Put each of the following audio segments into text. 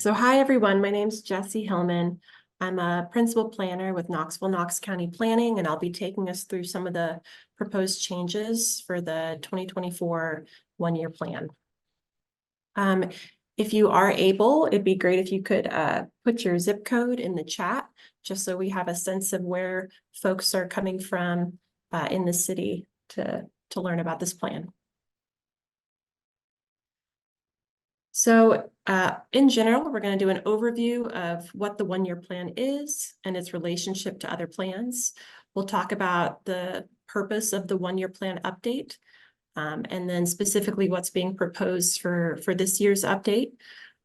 So hi, everyone. My name's Jessie Hillman. I'm a principal planner with Knoxville, Knox County Planning, and I'll be taking us through some of the proposed changes for the 2024 one-year plan. If you are able, it'd be great if you could put your zip code in the chat, just so we have a sense of where folks are coming from in the city to learn about this plan. So in general, we're going to do an overview of what the one-year plan is and its relationship to other plans. We'll talk about the purpose of the one-year plan update, and then specifically what's being proposed for this year's update.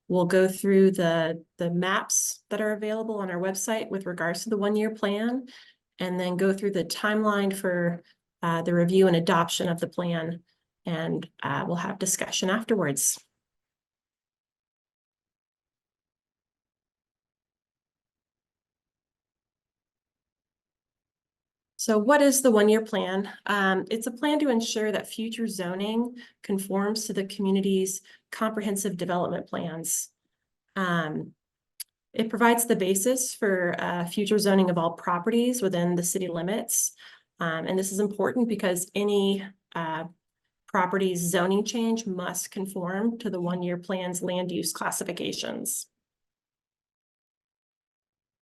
We'll go through the maps that are available on our website with regards to the one-year plan, and then go through the timeline for the review and adoption of the plan, and we'll have discussion afterwards. So what is the one-year plan? It's a plan to ensure that future zoning conforms to the community's comprehensive development plans. It provides the basis for future zoning of all properties within the city limits. And this is important because any property's zoning change must conform to the one-year plan's land use classifications.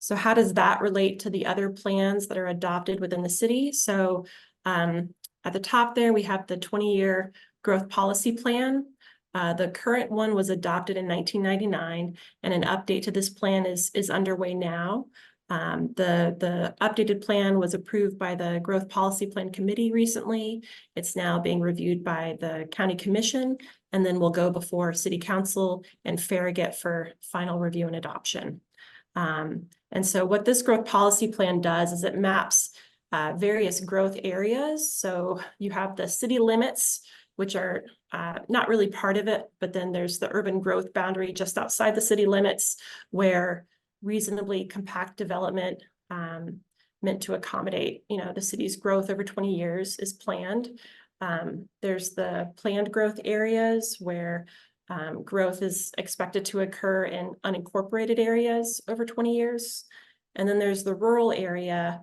So how does that relate to the other plans that are adopted within the city? So at the top there, we have the 20-year growth policy plan. The current one was adopted in 1999, and an update to this plan is underway now. The updated plan was approved by the Growth Policy Plan Committee recently. It's now being reviewed by the County Commission, and then will go before City Council and Farragut for final review and adoption. And so what this growth policy plan does is it maps various growth areas. So you have the city limits, which are not really part of it, but then there's the urban growth boundary just outside the city limits, where reasonably compact development meant to accommodate, the city's growth over 20 years is planned. There's the planned growth areas where growth is expected to occur in unincorporated areas over 20 years. And then there's the rural area,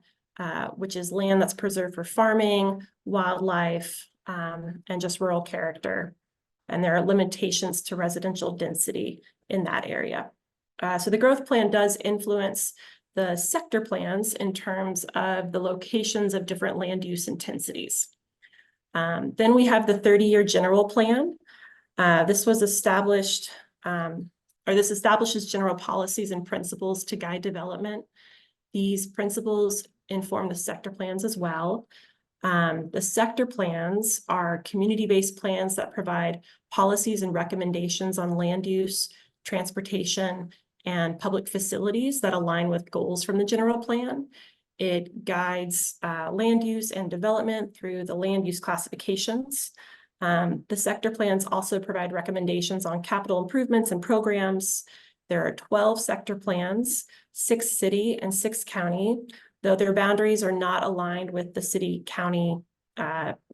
which is land that's preserved for farming, wildlife, and just rural character. And there are limitations to residential density in that area. So the growth plan does influence the sector plans in terms of the locations of different land use intensities. Then we have the 30-year general plan. This was established, this establishes general policies and principles to guide development. These principles inform the sector plans as well. The sector plans are community-based plans that provide policies and recommendations on land use, transportation, and public facilities that align with goals from the general plan. It guides land use and development through the land use classifications. The sector plans also provide recommendations on capital improvements and programs. There are 12 sector plans, 6 city and 6 county, though their boundaries are not aligned with the city-county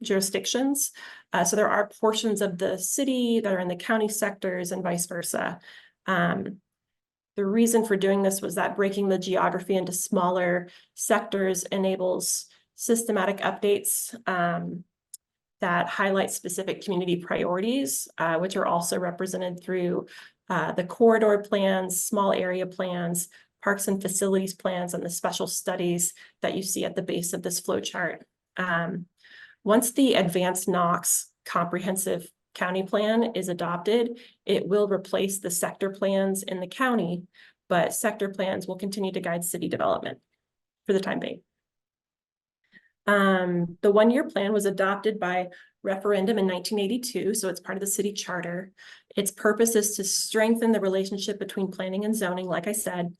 jurisdictions. So there are portions of the city that are in the county sectors and vice versa. The reason for doing this was that breaking the geography into smaller sectors enables systematic updates that highlight specific community priorities, which are also represented through the corridor plans, small area plans, parks and facilities plans, and the special studies that you see at the base of this flow chart. Once the Advanced Knox Comprehensive County Plan is adopted, it will replace the sector plans in the county, but sector plans will continue to guide city development for the time being. The one-year plan was adopted by referendum in 1982, so it's part of the city charter. Its purpose is to strengthen the relationship between planning and zoning, like I said.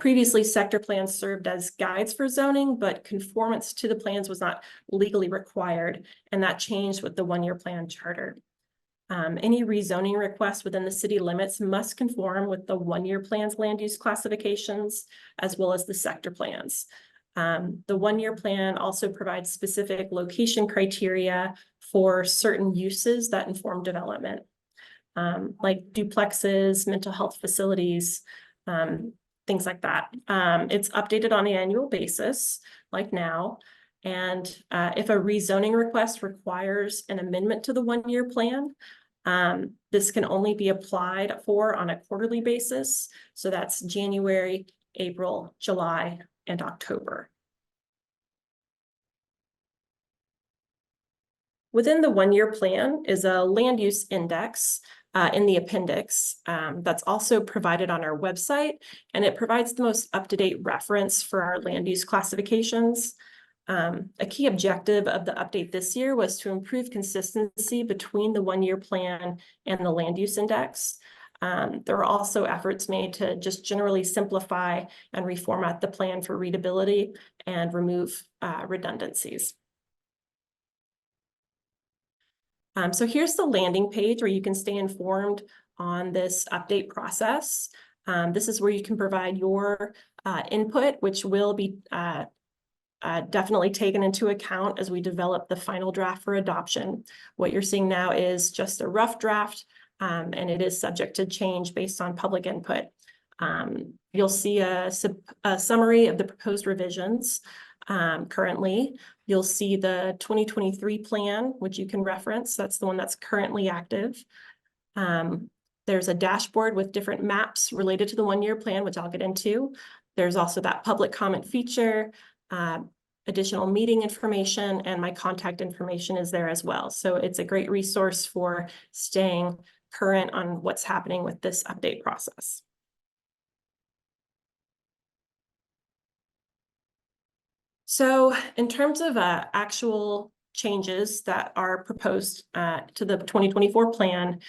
Previously, sector plans served as guides for zoning, but conformance to the plans was not legally required, and that changed with the one-year plan charter. Any rezoning requests within the city limits must conform with the one-year plan's land use classifications, as well as the sector plans. The one-year plan also provides specific location criteria for certain uses that inform development. like duplexes, mental health facilities, things like that. It's updated on an annual basis, like now. And if a rezoning request requires an amendment to the one-year plan, this can only be applied for on a quarterly basis. So that's January, April, July, and October. Within the one-year plan is a land use index in the appendix that's also provided on our website, and it provides the most up-to-date reference for our land use classifications. A key objective of the update this year was to improve consistency between the one-year plan and the land use index. There were also efforts made to just generally simplify and reformat the plan for readability and remove redundancies. So here's the landing page where you can stay informed on this update process. This is where you can provide your input, which will be definitely taken into account as we develop the final draft for adoption. What you're seeing now is just a rough draft, and it is subject to change based on public input. You'll see a summary of the proposed revisions. Currently, you'll see the 2023 plan, which you can reference. That's the one that's currently active. There's a dashboard with different maps related to the one-year plan, which I'll get into. There's also that public comment feature, additional meeting information, and my contact information is there as well. So it's a great resource for staying current on what's happening with this update process. So in terms of actual changes that are proposed to the 2024 plan,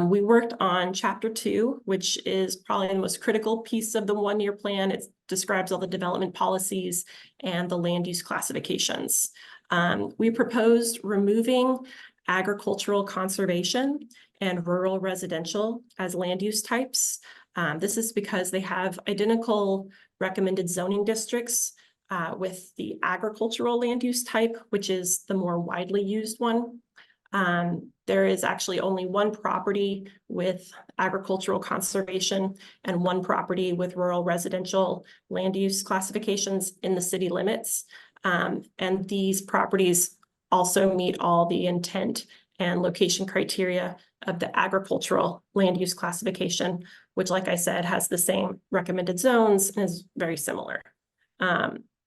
we worked on Chapter 2, which is probably the most critical piece of the one-year plan. It describes all the development policies and the land use classifications. We proposed removing agricultural conservation and rural residential as land use types. This is because they have identical recommended zoning districts with the agricultural land use type, which is the more widely used one. There is actually only one property with agricultural conservation and one property with rural residential land use classifications in the city limits. And these properties also meet all the intent and location criteria of the agricultural land use classification, which, like I said, has the same recommended zones and is very similar.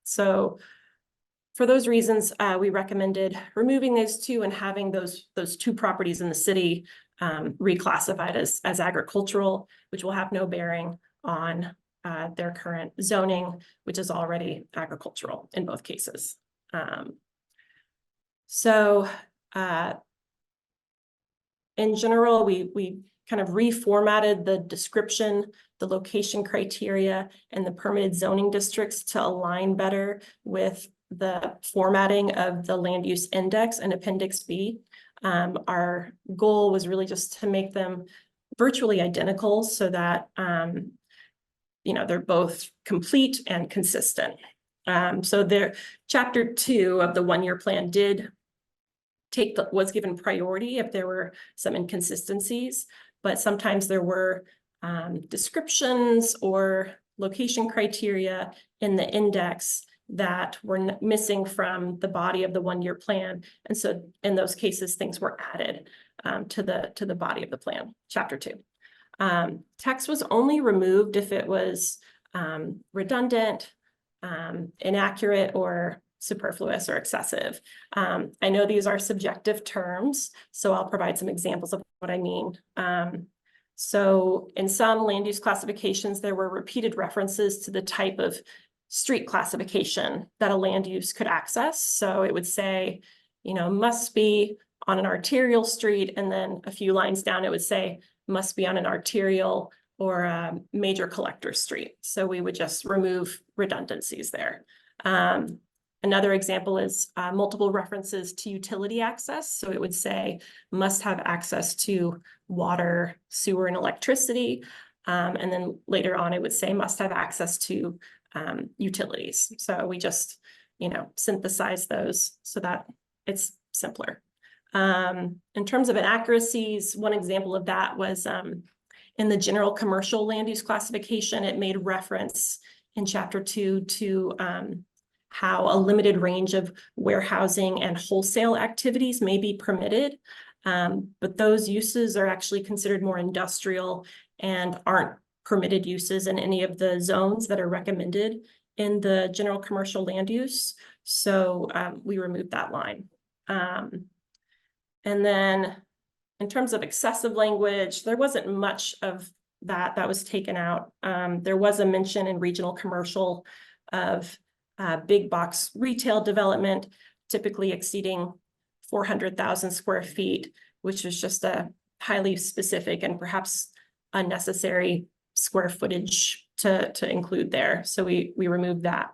So for those reasons, we recommended removing those two and having those two properties in the city reclassified as agricultural, which will have no bearing on their current zoning, which is already agricultural in both cases. In general, we kind of reformatted the description, the location criteria, and the permitted zoning districts to align better with the formatting of the land use index and Appendix B. Our goal was really just to make them virtually identical so that they're both complete and consistent. So Chapter 2 of the one-year plan was given priority if there were some inconsistencies, but sometimes there were descriptions or location criteria in the index that were missing from the body of the one-year plan. And so in those cases, things were added to the body of the plan, Chapter 2. Text was only removed if it was redundant, inaccurate, or superfluous or excessive. I know these are subjective terms, so I'll provide some examples of what I mean. So in some land use classifications, there were repeated references to the type of street classification that a land use could access. So it would say, must be on an arterial street, and then a few lines down, it would say must be on an arterial or a major collector street. So we would just remove redundancies there. Another example is multiple references to utility access. So it would say must have access to water, sewer, and electricity. And then later on, it would say must have access to utilities. So we just, synthesize those so that it's simpler. In terms of inaccuracies, one example of that was in the general commercial land use classification. It made reference in Chapter 2 to how a limited range of warehousing and wholesale activities may be permitted. But those uses are actually considered more industrial and aren't permitted uses in any of the zones that are recommended in the general commercial land use. So we removed that line. And then in terms of excessive language, there wasn't much of that was taken out. There was a mention in regional commercial of big box retail development, typically exceeding 400,000 square feet, which was just a highly specific and perhaps unnecessary square footage to include there. So we removed that.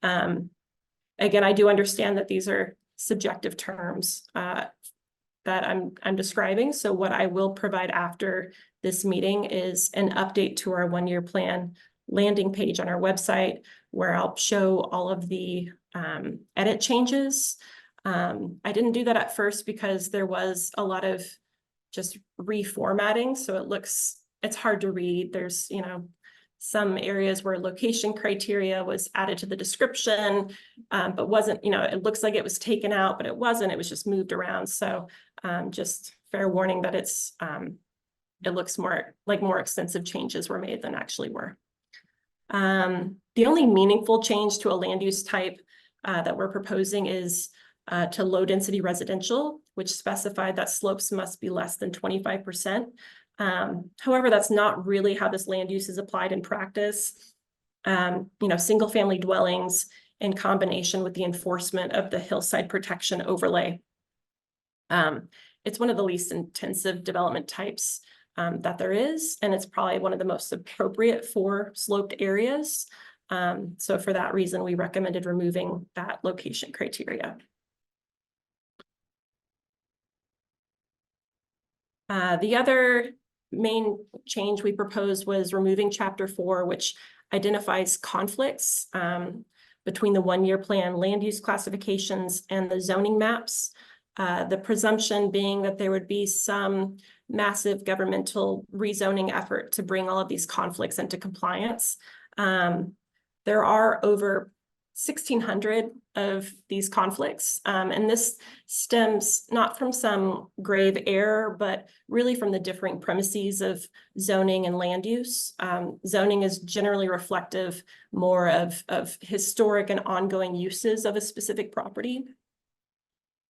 Again, I do understand that these are subjective terms that I'm describing. So what I will provide after this meeting is an update to our one-year plan landing page on our website, where I'll show all of the edit changes. I didn't do that at first because there was a lot of just reformatting. So it's hard to read. There's, some areas where location criteria was added to the description, but wasn't, it looks like it was taken out, but it wasn't, it was just moved around. So just fair warning that it looks more extensive changes were made than actually were. The only meaningful change to a land use type that we're proposing is to low density residential, which specified that slopes must be less than 25%. However, that's not really how this land use is applied in practice. Single family dwellings in combination with the enforcement of the hillside protection overlay. It's one of the least intensive development types that there is, and it's probably one of the most appropriate for sloped areas. So for that reason, we recommended removing that location criteria. The other main change we proposed was removing Chapter 4, which identifies conflicts between the one-year plan land use classifications and the zoning maps. The presumption being that there would be some massive governmental rezoning effort to bring all of these conflicts into compliance. There are over 1,600 of these conflicts, and this stems not from some grave error, but really from the differing premises of zoning and land use. Zoning is generally reflective more of historic and ongoing uses of a specific property,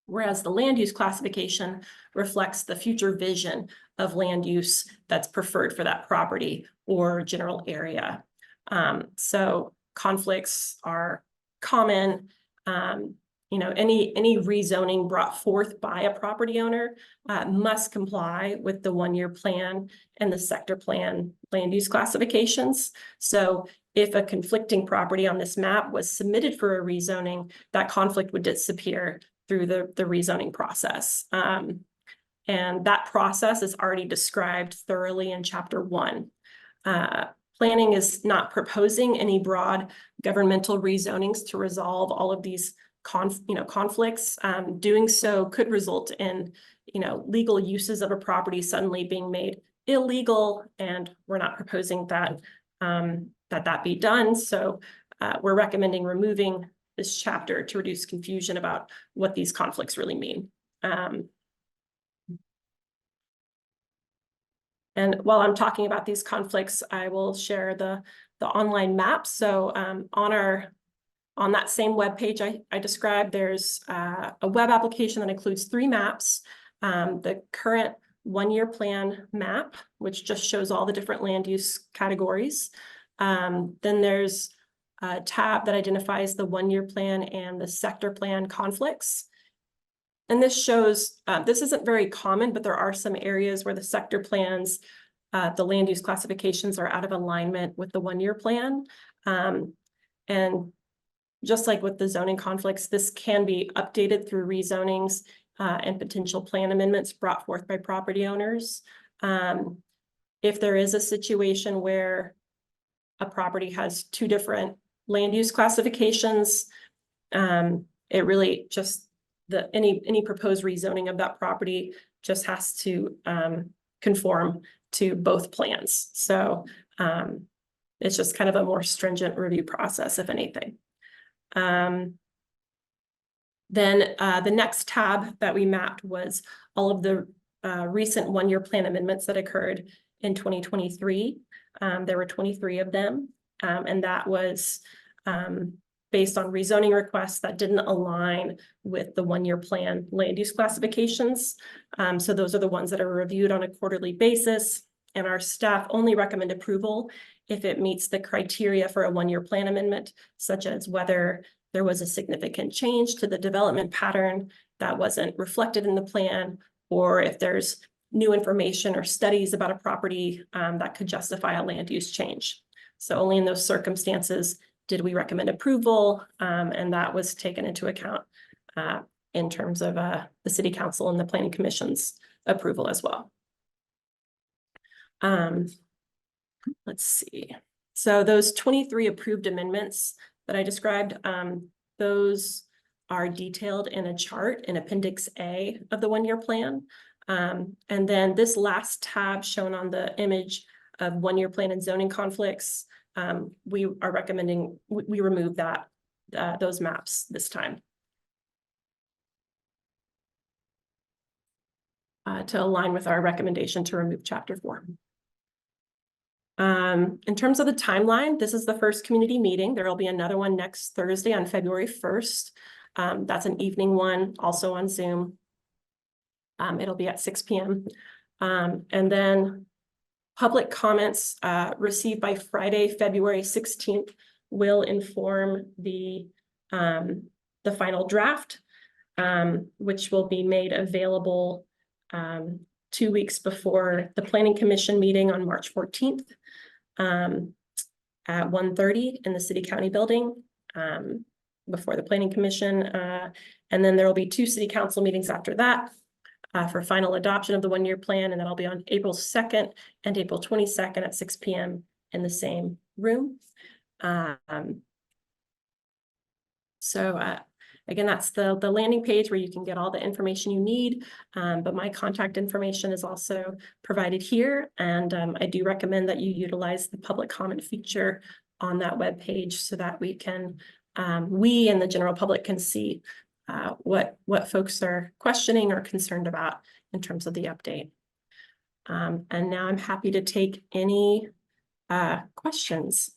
whereas the land use classification reflects the future vision of land use that's preferred for that property or general area. So conflicts are common. Any rezoning brought forth by a property owner must comply with the one-year plan and the sector plan land use classifications. So if a conflicting property on this map was submitted for a rezoning, that conflict would disappear through the rezoning process. And that process is already described thoroughly in Chapter 1. Planning is not proposing any broad governmental rezonings to resolve all of these conflicts. Doing so could result in legal uses of a property suddenly being made illegal, and we're not proposing that that be done. So we're recommending removing this chapter to reduce confusion about what these conflicts really mean. And while I'm talking about these conflicts, I will share the online map. So on that same web page I described, there's a web application that includes 3 maps. The current one-year plan map, which just shows all the different land use categories. Then there's a tab that identifies the one-year plan and the sector plan conflicts. And this shows, this isn't very common, but there are some areas where the sector plans, the land use classifications are out of alignment with the one-year plan. And just like with the zoning conflicts, this can be updated through rezonings and potential plan amendments brought forth by property owners. If there is a situation where a property has 2 different land use classifications, it really just any proposed rezoning of that property just has to conform to both plans. So it's just kind of a more stringent review process, if anything. Then the next tab that we mapped was all of the recent one-year plan amendments that occurred in 2023. There were 23 of them, and that was based on rezoning requests that didn't align with the one-year plan land use classifications. So those are the ones that are reviewed on a quarterly basis, and our staff only recommend approval if it meets the criteria for a one-year plan amendment, such as whether there was a significant change to the development pattern that wasn't reflected in the plan, or if there's new information or studies about a property that could justify a land use change. So only in those circumstances did we recommend approval, and that was taken into account in terms of the City Council and the Planning Commission's approval as well. Let's see. So those 23 approved amendments that I described, those are detailed in a chart in Appendix A of the one-year plan. And then this last tab shown on the image of one-year plan and zoning conflicts, we are recommending we remove those maps this time to align with our recommendation to remove Chapter 4. In terms of the timeline, this is the first community meeting. There will be another one next Thursday on February 1st. That's an evening one, also on Zoom. It'll be at 6 p.m. And then public comments received by Friday, February 16th will inform the final draft, which will be made available 2 weeks before the Planning Commission meeting on March 14th at 1:30 in the City County Building before the Planning Commission. And then there will be 2 City Council meetings after that for final adoption of the one-year plan, and that'll be on April 2nd and April 22nd at 6 p.m. in the same room. Again, that's the landing page where you can get all the information you need, but my contact information is also provided here, and I do recommend that you utilize the public comment feature on that web page so that we and the general public can see what folks are questioning or concerned about in terms of the update. And now I'm happy to take any questions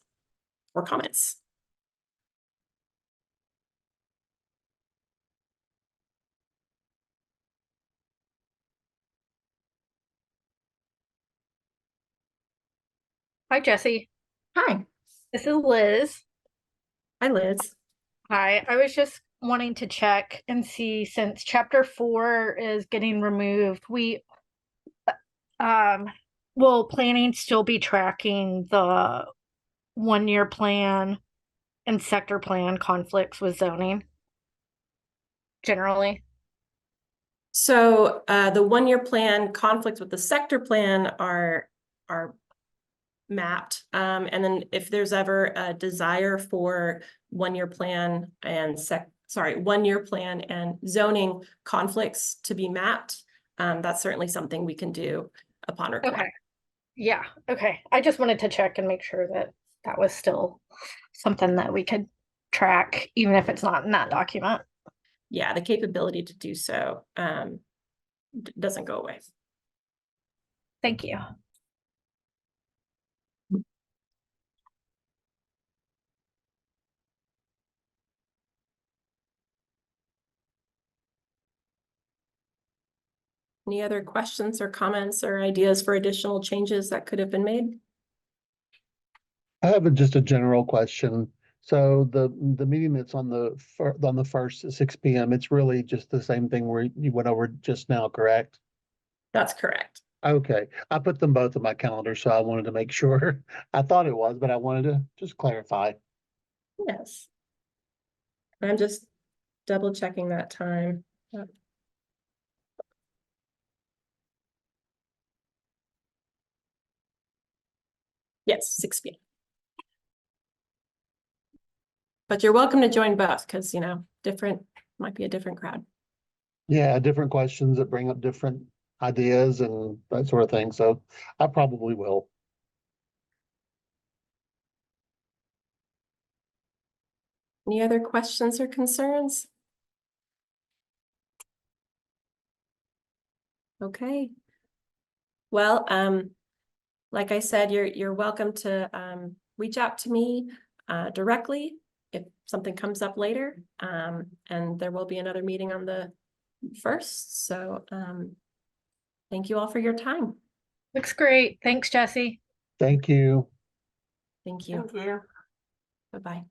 or comments. Hi, Jesse. Hi. This is Liz. Hi, Liz. Hi. I was just wanting to check and see, since Chapter 4 is getting removed, will planning still be tracking the one-year plan and sector plan conflicts with zoning generally? So the one-year plan conflicts with the sector plan are mapped. And then if there's ever a desire for one-year plan and zoning conflicts to be mapped, that's certainly something we can do upon request. Okay. Yeah. Okay. I just wanted to check and make sure that that was still something that we could track, even if it's not in that document. Yeah, the capability to do so doesn't go away. Thank you. Any other questions or comments or ideas for additional changes that could have been made? I have just a general question. So the meeting that's on the 1st at 6 p.m., it's really just the same thing where you went over just now, correct? That's correct. Okay, I put them both in my calendar, so I wanted to make sure. I thought it was, but I wanted to just clarify. Yes. I'm just double checking that time. Yes, 6 p.m. But you're welcome to join both because, might be a different crowd. Yeah, different questions that bring up different ideas and that sort of thing. So I probably will. Any other questions or concerns? Okay. Well, like I said, you're welcome to reach out to me directly if something comes up later. And there will be another meeting on the 1st. So thank you all for your time. Looks great. Thanks, Jesse. Thank you. Thank you. Thank you. Bye-bye.